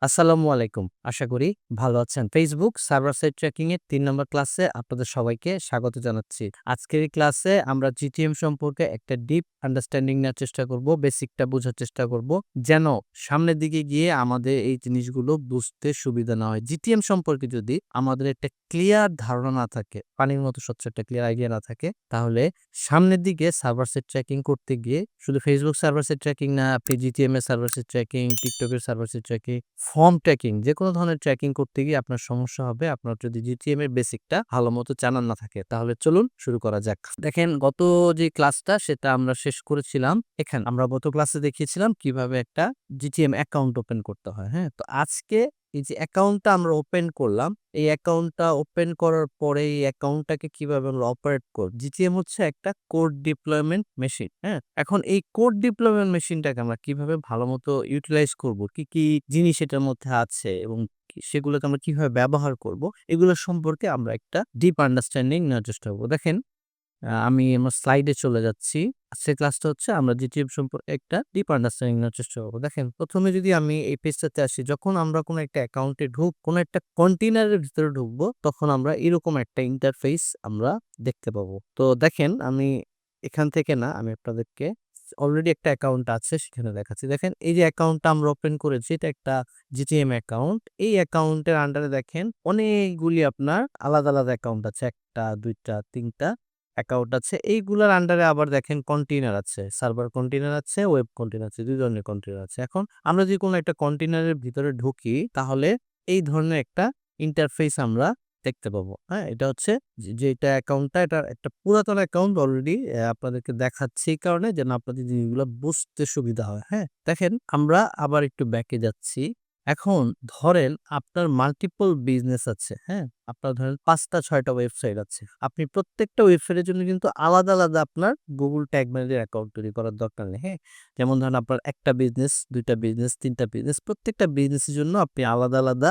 আসসালামু আলাইকুম। আশা করি ভালো আছেন। Facebook সার্ভার সাইড ট্র্যাকিং এর ৩ নম্বর ক্লাসে আপনাদের সবাইকে স্বাগত জানাচ্ছি। আজকের এই ক্লাসে আমরা GTM সম্পর্কে একটা ডিপ আন্ডারস্ট্যান্ডিং নেওয়ার চেষ্টা করব, বেসিকটা বোঝার চেষ্টা করব, যেন সামনের দিকে গিয়ে আমাদের এই জিনিসগুলো বুঝতে সুবিধা না হয়। GTM সম্পর্কে যদি আমাদের একটা ক্লিয়ার ধারণা না থাকে, পানির মতো স্বচ্ছ একটা ক্লিয়ার আইডিয়া না থাকে, তাহলে সামনের দিকে সার্ভার সাইড ট্র্যাকিং করতে গিয়ে শুধু Facebook সার্ভার সাইড ট্র্যাকিং না, আপনি GTM এর সার্ভার সাইড ট্র্যাকিং, TikTok এর server side tracking, form tracking যেকোনো ধরনের ট্র্যাকিং করতে গিয়ে আপনার সমস্যা হবে। আপনার যদি GTM এর বেসিকটা ভালোমতো জানা না থাকে। তাহলে চলুন শুরু করা যাক। দেখেন গত যে ক্লাসটা সেটা আমরা শেষ করেছিলাম। এখানে আমরা গত ক্লাসে দেখিয়েছিলাম কিভাবে একটা GTM অ্যাকাউন্ট ওপেন করতে হয়। হ্যাঁ? তো আজকে এই যে অ্যাকাউন্টটা আমরা ওপেন করলাম, এই অ্যাকাউন্টটা ওপেন করার পরে এই অ্যাকাউন্টটাকে কিভাবে আমরা অপারেট করব। GTM হচ্ছে একটা কোড ডিপ্লয়মেন্ট মেশিন। হ্যাঁ? এখন এই কোড ডিপ্লয়মেন্ট মেশিনটাকে আমরা কিভাবে ভালোমতো ইউটিলাইজ করব, কি জিনিস এটার মধ্যে আছে এবং সেগুলোকে আমরা কিভাবে ব্যবহার করব, এগুলো সম্পর্কে আমরা একটা ডিপ আন্ডারস্ট্যান্ডিং নেওয়ার চেষ্টা করব। দেখেন আমি আমার স্লাইডে চলে যাচ্ছি। আজকের ক্লাসটা হচ্ছে আমরা GTM সম্পর্কে একটা ডিপ আন্ডারস্ট্যান্ডিং নেওয়ার চেষ্টা করব। দেখেন ১ম এ যদি আমি এই পেজটাতে আসি, যখন আমরা কোনো একটা অ্যাকাউন্টে কোনো একটা কন্টেইনারের ভিতরে ঢুকবো, তখন আমরা এরকম একটা ইন্টারফেস আমরা দেখতে পাবো। তো দেখেন আমি এখান থেকে না, আমি আপনাদেরকে অলরেডি একটা অ্যাকাউন্ট আছে সেখানে দেখাচ্ছি। দেখেন এই যে অ্যাকাউন্টটা আমরা ওপেন করেছি, এটা একটা GTM অ্যাকাউন্ট। এই অ্যাকাউন্টের আন্ডারে দেখেন অনেকগুলি আপনার আলাদা, আলাদা অ্যাকাউন্ট আছে। ১ টা, ২ টা, ৩ টা অ্যাকাউন্ট আছে। এইগুলার আন্ডারে আবার দেখেন কন্টেইনার আছে। সার্ভার কন্টেইনার আছে, ওয়েব কন্টেইনার আছে। ২ ধরনের কন্টেইনার আছে। এখন আমরা যদি কোনো একটা কন্টেইনারের ভিতরে ঢুকি, তাহলে এই ধরনের একটা ইন্টারফেস আমরা দেখতে পাবো। হ্যাঁ? এটা হচ্ছে যেটা অ্যাকাউন্টটা, এটা একটা পুরাতন অ্যাকাউন্ট অলরেডি আপনাদেরকে দেখাচ্ছি এই কারণে যেন আপনাদের জিনিসগুলা বুঝতে সুবিধা হয়। হ্যাঁ? দেখেন আমরা আবার একটু ব্যাকে যাচ্ছি। এখন ধরেন আপনার মাল্টিপল বিজনেস আছে। হ্যাঁ? আপনার ধরেন ৫ টা ৬ টা ওয়েবসাইট আছে। আপনি প্রত্যেকটা ওয়েবসাইটের জন্য কিন্তু আলাদা, আলাদা আপনার Google ট্যাগ ম্যানেজার অ্যাকাউন্ট তৈরি করার দরকার নেই। হ্যাঁ? যেমন ধরেন আপনার ১ টা বিজনেস, ২ টা বিজনেস, ৩ টা বিজনেস, প্রত্যেকটা বিজনেসের জন্য আপনি আলাদা, আলাদা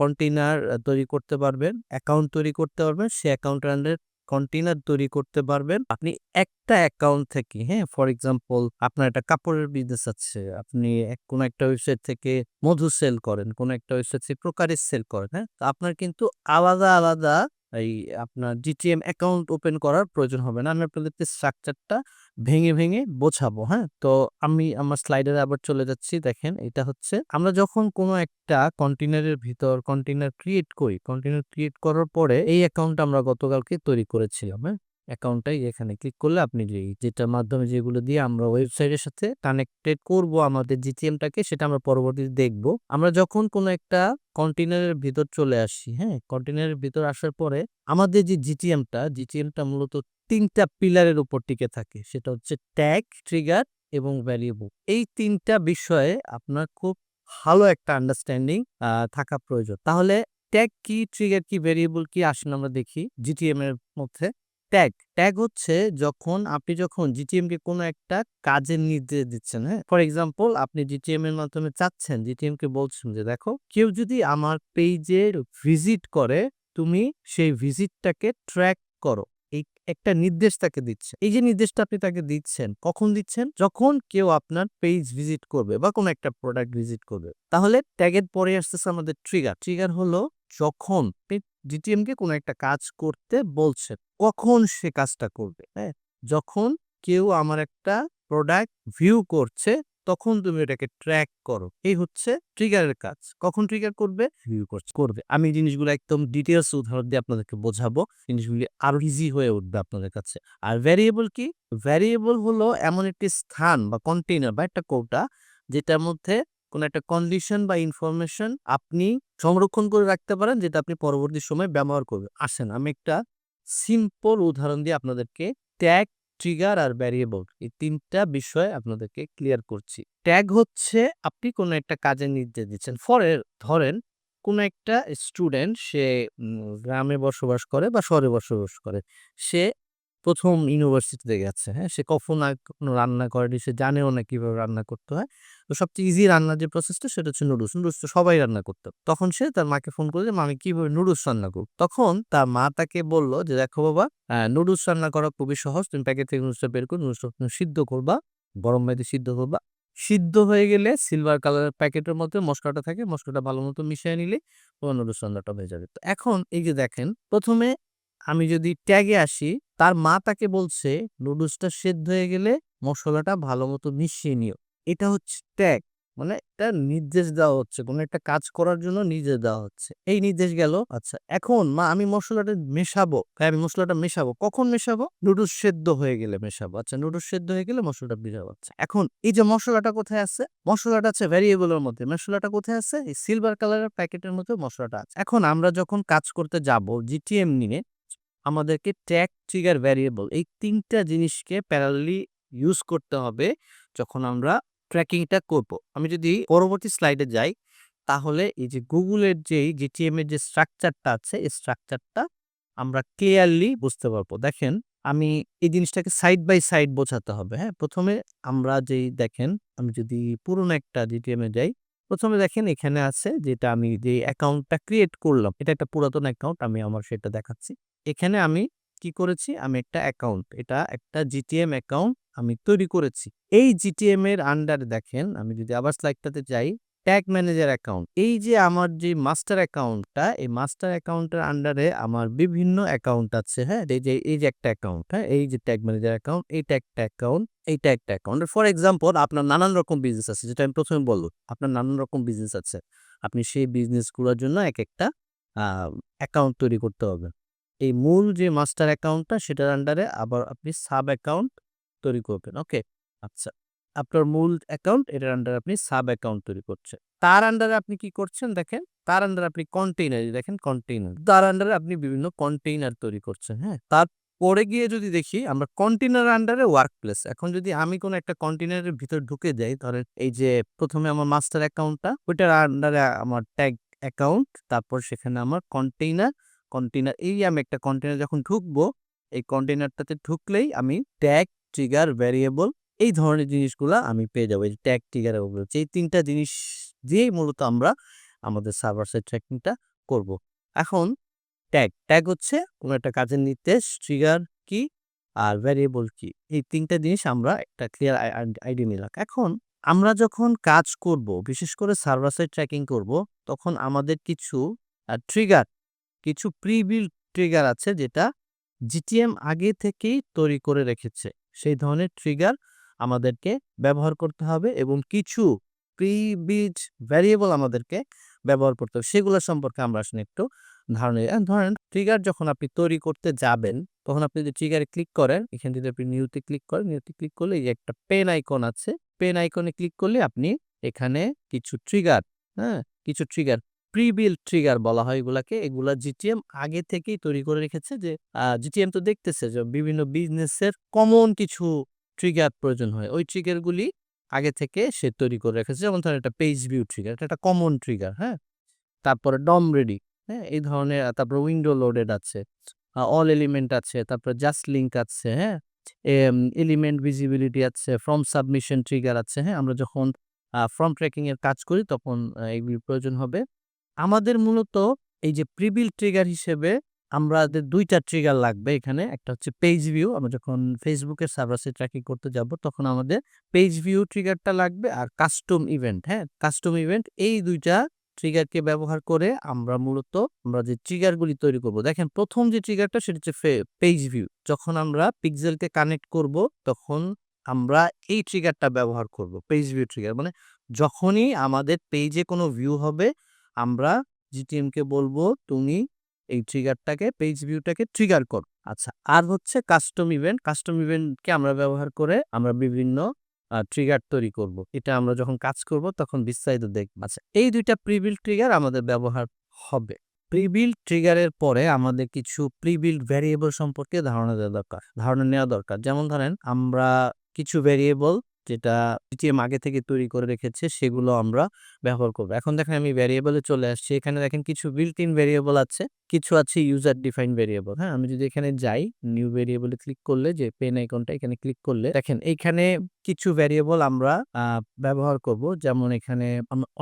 কন্টেইনার তৈরি করতে পারবেন, অ্যাকাউন্ট তৈরি করতে পারবেন। সে অ্যাকাউন্টের আন্ডারে কন্টেইনার তৈরি করতে পারবেন। আপনি একটা অ্যাকাউন্ট থেকে, হ্যাঁ? ফর এক্সাম্পল আপনার একটা কাপড়ের বিজনেস আছে। আপনি কোনো একটা ওয়েবসাইট থেকে মধু সেল করেন, কোনো একটা ওয়েবসাইট থেকে প্রোকারিজ সেল করেন, হ্যাঁ? তো আপনার কিন্তু আলাদা, আলাদা এই আপনার GTM অ্যাকাউন্ট ওপেন করার প্রয়োজন হবে না। আমি আপনাদেরকে স্ট্রাকচারটা ভেঙে, ভেঙে বোঝাবো, হ্যাঁ? তো আমি আমার স্লাইডে আবার চলে যাচ্ছি। দেখেন এটা হচ্ছে আমরা যখন কোনো একটা কন্টেইনারের ভিতর কন্টেইনার ক্রিয়েট করি, কন্টেইনার ক্রিয়েট করার পরে এই অ্যাকাউন্টটা আমরা গতকালকে তৈরি করেছিলাম, হ্যাঁ? অ্যাকাউন্টটাই এখানে ক্লিক করলে আপনি যেটার মাধ্যমে যেগুলো দিয়ে আমরা ওয়েবসাইটের সাথে কানেক্টেড করব আমাদের GTM-টাকে, সেটা আমরা পরবর্তীতে দেখব। আমরা যখন কোনো একটা কন্টেইনারের ভিতর চলে আসি, হ্যাঁ? কন্টেইনারের ভিতর আসার পরে আমাদের যে GTM-টা মূলত ৩ টা পিলারের উপর টিকে থাকে। সেটা হচ্ছে ট্যাগ, ট্রিগার এবং ভ্যারিয়েবল। এই ৩ টা বিষয়ে আপনার খুব ভালো একটা আন্ডারস্ট্যান্ডিং থাকা প্রয়োজন। তাহলে ট্যাগ কি, ট্রিগার কি, ভ্যারিয়েবল কি আসুন আমরা দেখি GTM এর মধ্যে। ট্যাগ হচ্ছে যখন GTM কে কোনো একটা কাজের নির্দেশ দিচ্ছেন, হ্যাঁ? ফর এক্সাম্পল আপনি GTM এর মাধ্যমে চাচ্ছেন, GTM কে বলছেন যে, "দেখো কেউ যদি আমার পেজের ভিজিট করে, তুমি সেই ভিজিটটাকে ট্র্যাক করো।" এই একটা নির্দেশ তাকে দিচ্ছে। এই যে নির্দেশটা আপনি তাকে দিচ্ছেন, কখন দিচ্ছেন? যখন কেউ আপনার পেজ ভিজিট করবে বা কোনো একটা প্রোডাক্ট ভিজিট করবে। তাহলে ট্যাগের পরে আসতেছে আমাদের ট্রিগার। ট্রিগার হলো যখন আপনি GTM কে কোনো একটা কাজ করতে বলছেন, কখন সে কাজটা করবে, হ্যাঁ? যখন কেউ আমার একটা প্রোডাক্ট ভিউ করছে, তখন তুমি এটাকে ট্র্যাক করো। এই হচ্ছে ট্রিগারের কাজ। কখন ট্রিগার করবে? ভিউ করবে। আমি জিনিসগুলো একদম ডিটেইলস উদাহরণ দিয়ে আপনাদেরকে বোঝাবো। জিনিসগুলি আরো ইজি হয়ে উঠবে আপনাদের কাছে। আর ভ্যারিয়েবল কি? ভ্যারিয়েবল হলো এমন একটি স্থান বা কন্টেইনার বা একটা কৌটা, যেটার মধ্যে কোনো একটা কন্ডিশন বা ইনফরমেশন আপনি সংরক্ষণ করে রাখতে পারেন, যেটা আপনি পরবর্তী সময়ে ব্যবহার করবেন। আসেন আমি একটা সিম্পল উদাহরণ দিয়ে আপনাদেরকে ট্যাগ, ট্রিগার আর ভ্যারিয়েবল এই ৩ টা বিষয় আপনাদেরকে ক্লিয়ার করছি। ট্যাগ হচ্ছে আপনি কোনো একটা কাজের নির্দেশ দিচ্ছেন। ধরেন কোনো একটা স্টুডেন্ট সে গ্রামে বসবাস করে বা শহরে বসবাস করে। সে ১ম ইউনিভার্সিটিতে গেছে, হ্যাঁ? সে কখনো রান্না করেনি, সে জানেও না কিভাবে রান্না করতে হয়। তো সবচেয়ে ইজি রান্নার যে প্রসেসটা সেটা হচ্ছে নুডলস। নুডলস তো সবাই রান্না করতো। তখন সে তার মাকে ফোন করে যে, "মা আমি কিভাবে নুডলস রান্না করব?" তখন তার মা তাকে বলল যে, "দেখো বাবা, নুডলস রান্না করা খুবই সহজ। তুমি প্যাকেট থেকে নুডলসটা বের করে নুডলসটা তুমি সিদ্ধ করবা, গরম পানিতে সিদ্ধ করবা। সিদ্ধ হয়ে গেলে সিলভার কালারের প্যাকেটের মধ্যে মসলাটা থাকে, মসলাটা ভালো মতো মিশিয়ে নিলে তোমার নুডলস রান্নাটা হয়ে যাবে। তো এখন এই যে দেখেন, প্রথমে আমি যদি ট্যাগে আসি, তার মা তাকে বলছে নুডলসটা সেদ্ধ হয়ে গেলে মসলাটা ভালো মতো মিশিয়ে নিও। এটা হচ্ছে ট্যাগ। মানে এটা নির্দেশ দেওয়া হচ্ছে, কোনো একটা কাজ করার জন্য নির্দেশ দেওয়া হচ্ছে। এই নির্দেশ গেল। আচ্ছা, এখন মা আমি মসলাটা মেশাবো। হ্যাঁ, আমি মসলাটা মেশাবো। কখন মেশাবো? নুডলস সেদ্ধ হয়ে গেলে মেশাবো। আচ্ছা, নুডলস সেদ্ধ হয়ে গেলে মসলাটা মেশাবো। আচ্ছা, এখন এই যে মসলাটা কোথায় আছে? মসলাটা আছে ভ্যারিয়েবলের মধ্যে। মসলাটা কোথায় আছে? এই সিলভার কালারের প্যাকেটের মধ্যে মসলাটা আছে। এখন আমরা যখন কাজ করতে যাব জিটিএম নিয়ে, আমাদেরকে ট্যাগ, ট্রিগার, ভ্যারিয়েবল এই ৩ টা জিনিসকে প্যারালালি ইউজ করতে হবে যখন আমরা ট্র্যাকিংটা করব। আমি যদি পরবর্তী স্লাইডে যাই, তাহলে এই যে গুগলের যেই জিটিএম এর যে স্ট্রাকচারটা আছে, এই স্ট্রাকচারটা আমরা ক্লিয়ারলি বুঝতে পারবো। দেখেন, আমি এই জিনিসটাকে সাইড বাই সাইড বোঝাতে হবে, হ্যাঁ? প্রথমে আমরা যেই দেখেন, আমি যদি পুরনো একটা জিটিএম এ যাই, প্রথমে দেখেন এখানে আছে যেটা আমি যে অ্যাকাউন্টটা ক্রিয়েট করলাম, এটা একটা পুরাতন অ্যাকাউন্ট, আমি আমার সেটা দেখাচ্ছি। এখানে আমি কি করেছি? আমি একটা অ্যাকাউন্ট, এটা একটা জিটিএম অ্যাকাউন্ট আমি তৈরি করেছি। এই জিটিএম এর আন্ডারে দেখেন, আমি যদি আবার স্লাইডটাতে যাই, ট্যাগ ম্যানেজার অ্যাকাউন্ট। এই যে আমার যে মাস্টার অ্যাকাউন্টটা, এই মাস্টার অ্যাকাউন্টের আন্ডারে আমার বিভিন্ন অ্যাকাউন্ট আছে, হ্যাঁ? এই যে একটা অ্যাকাউন্ট, হ্যাঁ? এই যে ট্যাগ ম্যানেজার অ্যাকাউন্ট, এইটা একটা অ্যাকাউন্ট, এইটা একটা অ্যাকাউন্ট। ফর এক্সাম্পল, আপনার নানান রকম বিজনেস আছে, যেটা আমি ১ম এ বললাম। আপনার নানান রকম বিজনেস আছে। আপনি সেই বিজনেসগুলোর জন্য একেকটা আ অ্যাকাউন্ট তৈরি করতে হবে। এই মূল যে মাস্টার অ্যাকাউন্টটা, সেটার আন্ডারে আবার আপনি সাব অ্যাকাউন্ট তৈরি করবেন। ওকে? আচ্ছা। আপনার মূল অ্যাকাউন্ট, এটার আন্ডারে আপনি সাব অ্যাকাউন্ট তৈরি করছেন। তার আন্ডারে আপনি কি করছেন দেখেন, তার আন্ডারে আপনি কন্টেইনার, এই দেখেন কন্টেইনার। তার আন্ডারে আপনি বিভিন্ন কন্টেইনার তৈরি করছেন, হ্যাঁ? তারপরে গিয়ে যদি দেখি আমরা কন্টেইনার আন্ডারে ওয়ার্কপ্লেস। এখন যদি আমি কোনো একটা কন্টেইনারের ভিতর ঢুকে যাই, ধরেন এই যে ১ম এ আমার মাস্টার অ্যাকাউন্টটা, ওইটার আন্ডারে আমার ট্যাগ অ্যাকাউন্ট, তারপর সেখানে আমার কন্টেইনার এই আমি একটা কন্টেইনার যখন ঢুকবো, এই কন্টেইনারটাতে ঢুকলেই আমি ট্যাগ, ট্রিগার, ভ্যারিয়েবল এই ধরনের জিনিসগুলা আমি পেয়ে যাবো। এই যে ট্যাগ, ট্রিগার এবং ভ্যারিয়েবল, এই ৩ টা জিনিস দিয়েই মূলত আমরা আমাদের সার্ভার সাইড ট্র্যাকিংটা করব। এখন ট্যাগ হচ্ছে কোনো একটা কাজের নির্দেশ, ট্রিগার কি আর ভ্যারিয়েবল কি। এই ৩ টা জিনিস আমরা একটা ক্লিয়ার আইডিয়া নিলাম। এখন আমরা যখন কাজ করব, বিশেষ করে সার্ভার সাইড ট্র্যাকিং করব, তখন আমাদের কিছু ট্রিগার, কিছু প্রি-বিল্ট ট্রিগার আছে যেটা জিটিএম আগে থেকেই তৈরি করে রেখেছে। সেই ধরনের ট্রিগার আমাদেরকে ব্যবহার করতে হবে এবং কিছু প্রি-বিল্ট ভ্যারিয়েবল আমাদেরকে ব্যবহার করতে হবে। সেগুলো সম্পর্কে আমরা আসলে একটু ধারণা ধরেন ট্রিগার যখন আপনি তৈরি করতে যাবেন, তখন আপনি যদি ট্রিগারে ক্লিক করেন, এখানে যদি আপনি নিউতে ক্লিক করেন, নিউতে ক্লিক করলে এই যে একটা পেন আইকন আছে, পেন আইকনে ক্লিক করলে আপনি এখানে কিছু ট্রিগার, হ্যাঁ? কিছু ট্রিগার প্রি-বিল্ট ট্রিগার বলা হয় এগুলাকে। এগুলা জিটিএম আগে থেকেই তৈরি করে রেখেছে যে জিটিএম তো দেখতেছে যে বিভিন্ন বিজনেসের কমন কিছু ট্রিগার প্রয়োজন হয়। ওই ট্রিগার গুলি আগে থেকে সে তৈরি করে রেখেছে। যেমন ধরেন একটা পেজ ভিউ ট্রিগার, এটা একটা কমন ট্রিগার, হ্যাঁ? তারপরে ডম রেডি, হ্যাঁ? এই ধরনের তারপরে উইন্ডো লোডেড আছে, অল এলিমেন্ট আছে, তারপরে জাস্ট লিঙ্ক আছে, হ্যাঁ? এলিমেন্ট ভিজিবিলিটি আছে, ফর্ম সাবমিশন ট্রিগার আছে, হ্যাঁ? আমরা যখন ফর্ম ট্র্যাকিং এর কাজ করি তখন এগুলির প্রয়োজন হবে। আমাদের মূলত এই যে প্রি-বিল্ট ট্রিগার হিসেবে আমাদের ২ টা ট্রিগার লাগবে এখানে। একটা হচ্ছে পেজ ভিউ। আমরা যখন Facebook এর সার্ভার সাইড ট্র্যাকিং করতে যাব, তখন আমাদের পেজ ভিউ ট্রিগারটা লাগবে আর কাস্টম ইভেন্ট, হ্যাঁ? কাস্টম ইভেন্ট এই ২ টা ট্রিগারকে ব্যবহার করে আমরা যে ট্রিগারগুলি তৈরি করব। দেখেন ১ম যে ট্রিগারটা সেটা হচ্ছে পেজ ভিউ। যখন আমরা পিক্সেলকে কানেক্ট করব, তখন আমরা এই ট্রিগারটা ব্যবহার করব। পেজ ভিউ ট্রিগার মানে যখনই আমাদের পেজে কোনো ভিউ হবে, আমরা জিটিএম কে বলবো, "তুমি এই ট্রিগারটাকে, পেজ ভিউটাকে ট্রিগার করো।" আচ্ছা, আর হচ্ছে কাস্টম ইভেন্ট। কাস্টম ইভেন্টকে আমরা ব্যবহার করে আমরা বিভিন্ন ট্রিগার তৈরি করব। এটা আমরা যখন কাজ করব তখন বিস্তারিত দেখব। আচ্ছা, এই ২ টা প্রি-বিল্ট ট্রিগার আমাদের ব্যবহার হবে। প্রি-বিল্ট ট্রিগারের পরে আমাদের কিছু প্রি-বিল্ট ভ্যারিয়েবল সম্পর্কে ধারণা নেওয়া দরকার। যেমন ধরেন আমরা কিছু ভ্যারিয়েবল যেটা জিটিএম আগে থেকে তৈরি করে রেখেছে, সেগুলো আমরা ব্যবহার করব। এখন দেখেন আমি ভ্যারিয়েবলে চলে আসছি। এখানে দেখেন কিছু বিল্ট ইন ভ্যারিয়েবল আছে, কিছু আছে ইউজার ডিফাইন্ড ভ্যারিয়েবল। হ্যাঁ? আমি যদি এখানে যাই, নিউ ভ্যারিয়েবলে ক্লিক করলে যে পেন আইকনটা এখানে ক্লিক করলে দেখেন এইখানে কিছু ভ্যারিয়েবল আমরা ব্যবহার করব। যেমন এখানে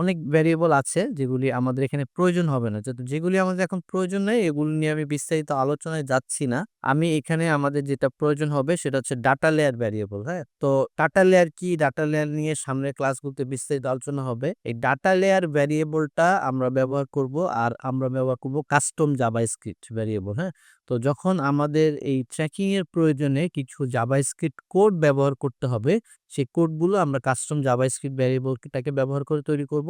অনেক ভ্যারিয়েবল আছে যেগুলি আমাদের এখানে প্রয়োজন হবে না। যেগুলি আমাদের এখন প্রয়োজন নেই এগুলো নিয়ে আমি বিস্তারিত আলোচনায় যাচ্ছি না। আমি এখানে আমাদের যেটা প্রয়োজন হবে সেটা হচ্ছে ডাটা লেয়ার ভ্যারিয়েবল। হ্যাঁ? তো ডাটা লেয়ার কি? ডাটা লেয়ার নিয়ে সামনের ক্লাসগুলোতে বিস্তারিত আলোচনা হবে। এই ডাটা লেয়ার ভ্যারিয়েবলটা আমরা ব্যবহার করব আর আমরা ব্যবহার করব কাস্টম জাভাস্ক্রিপ্ট ভ্যারিয়েবল। হ্যাঁ? তো যখন আমাদের এই ট্র্যাকিং এর প্রয়োজনে কিছু জাভাস্ক্রিপ্ট কোড ব্যবহার করতে হবে, সেই কোডগুলো আমরা কাস্টম জাভাস্ক্রিপ্ট ভ্যারিয়েবলটাকে ব্যবহার করে তৈরি করব।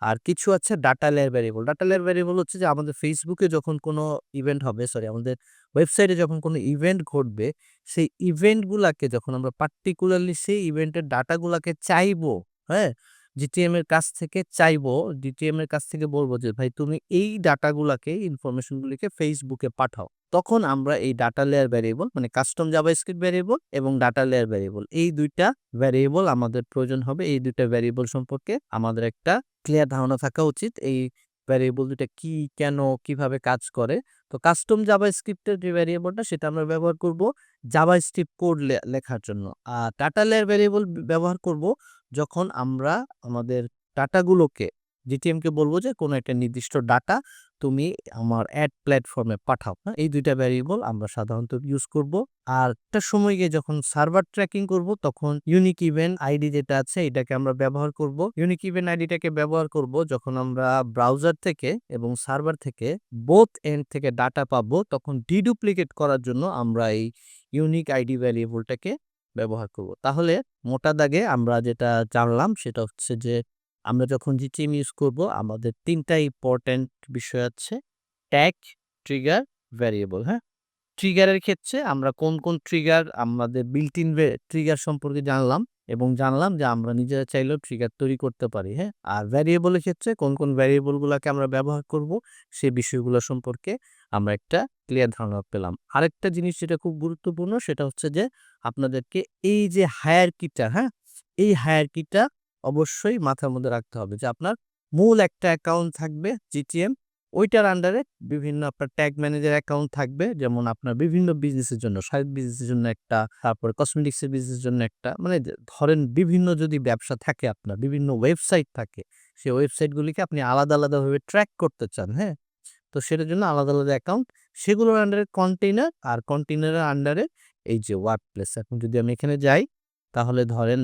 আর কিছু আছে data layer variable. Data layer variable হচ্ছে যে আমাদের ফেসবুকে যখন কোনো ইভেন্ট হবে, আমাদের ওয়েবসাইটে যখন কোনো ইভেন্ট ঘটবে, সেই ইভেন্টগুলাকে যখন আমরা পার্টিকুলারলি সেই ইভেন্টের ডাটাগুলাকে চাইবো, হ্যাঁ? জিটিএম এর কাছ থেকে চাইবো, জিটিএম এর কাছ থেকে বলব যে ভাই তুমি এই ডাটাগুলাকে ইনফরমেশনগুলিকে ফেসবুকে পাঠাও। তখন আমরা এই ডাটা লেয়ার ভ্যারিয়েবল মানে কাস্টম জাভাস্ক্রিপ্ট ভ্যারিয়েবল এবং ডাটা লেয়ার ভ্যারিয়েবল এই ২ টা ভ্যারিয়েবল আমাদের প্রয়োজন হবে। এই ২ টা ভ্যারিয়েবল সম্পর্কে আমাদের একটা ক্লিয়ার ধারণা থাকা উচিত। এই ভ্যারিয়েবল ২ টা কি, কেন, কিভাবে কাজ করে। তো কাস্টম জাভাস্ক্রিপ্টের যে ভ্যারিয়েবলটা সেটা আমরা ব্যবহার করব জাভাস্ক্রিপ্ট কোড লেখার জন্য। আর ডাটা লেয়ার ভ্যারিয়েবল ব্যবহার করব যখন আমরা আমাদের ডাটাগুলোকে জিটিএমকে বলব যে কোনো একটা নির্দিষ্ট ডাটা তুমি আমার অ্যাড প্ল্যাটফর্মে পাঠাও। হ্যাঁ? এই ২ টা ভ্যারিয়েবল আমরা সাধারণত ইউজ করব। আর একটা সময় গিয়ে যখন সার্ভার ট্র্যাকিং করব তখন ইউনিক ইভেন্ট আইডি যেটা আছে এটাকে আমরা ব্যবহার করব। ইউনিক ইভেন্ট আইডিটাকে ব্যবহার করব যখন আমরা ব্রাউজার থেকে এবং সার্ভার থেকে বোথ এন্ড থেকে ডাটা পাবো তখন ডিডুপ্লিকেট করার জন্য আমরা এই ইউনিক আইডি ভ্যারিয়েবলটাকে ব্যবহার করব। তাহলে মোটা দাগে আমরা যেটা জানলাম সেটা হচ্ছে যে আমরা যখন জিটিএম ইউজ করব আমাদের ৩ টা ইম্পোর্টেন্ট বিষয় আছে। Tag, trigger, variable. হ্যাঁ? ট্রিগারের ক্ষেত্রে আমরা কোন ট্রিগার আমাদের বিল্ট ইন ট্রিগার সম্পর্কে জানলাম এবং জানলাম যে আমরা নিজেরা চাইলেও ট্রিগার তৈরি করতে পারি। হ্যাঁ? আর ভ্যারিয়েবলের ক্ষেত্রে কোন ভ্যারিয়েবল গুলাকে আমরা ব্যবহার করব সেই বিষয়গুলো সম্পর্কে আমরা একটা ক্লিয়ার ধারণা পেলাম। আরেকটা জিনিস যেটা খুব গুরুত্বপূর্ণ সেটা হচ্ছে যে আপনাদেরকে এই যে হায়ারার্কিটা, হ্যাঁ? এই হায়ারার্কিটা অবশ্যই মাথার মধ্যে রাখতে হবে যে আপনার মূল একটা অ্যাকাউন্ট থাকবে জিটিএম ওইটার আন্ডারে বিভিন্ন আপনার ট্যাগ ম্যানেজার অ্যাকাউন্ট থাকবে। যেমন আপনার বিভিন্ন বিজনেসের জন্য, শারীরিক বিজনেসের জন্য একটা, তারপরে কসমেটিক্স এর বিজনেসের জন্য একটা। মানে ধরেন বিভিন্ন যদি ব্যবসা থাকে আপনার, বিভিন্ন ওয়েবসাইট থাকে, সেই ওয়েবসাইটগুলিকে আপনি আলাদাভাবে ট্র্যাক করতে চান, হ্যাঁ? তো সেটার জন্য আলাদা অ্যাকাউন্ট। সেগুলোর আন্ডারে কন্টেইনার আর কন্টেইনারের আন্ডারে এই যে ওয়ার্ডপ্রেস। এখন যদি আমি এখানে যাই তাহলে ধরেন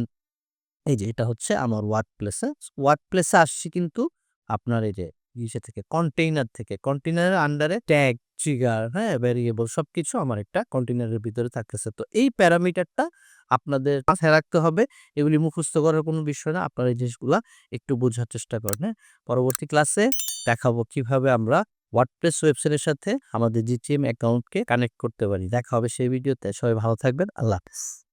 এই যে এটা হচ্ছে আমার ওয়ার্ডপ্রেসে। ওয়ার্ডপ্রেসে আসছি কিন্তু আপনার এই যে ইসে থেকে কন্টেইনার থেকে। কন্টেইনারের আন্ডারে ট্যাগ, ট্রিগার, হ্যাঁ? ভেরিয়েবল সবকিছু আমার একটা কন্টেইনারের ভিতরে থাকতেছে। তো এই প্যারামিটারটা আপনাদের মাথায় রাখতে হবে। এগুলি মুখস্থ করার কোনো বিষয় না। আপনারা এই জিনিসগুলা একটু বোঝার চেষ্টা করেন, হ্যাঁ? পরবর্তী ক্লাসে দেখাবো কিভাবে আমরা ওয়ার্ডপ্রেস ওয়েবসাইটের সাথে আমাদের জিটিএম অ্যাকাউন্টকে কানেক্ট করতে পারি। দেখা হবে সেই ভিডিওতে। সবাই ভালো থাকবেন। আল্লাহ হাফেজ।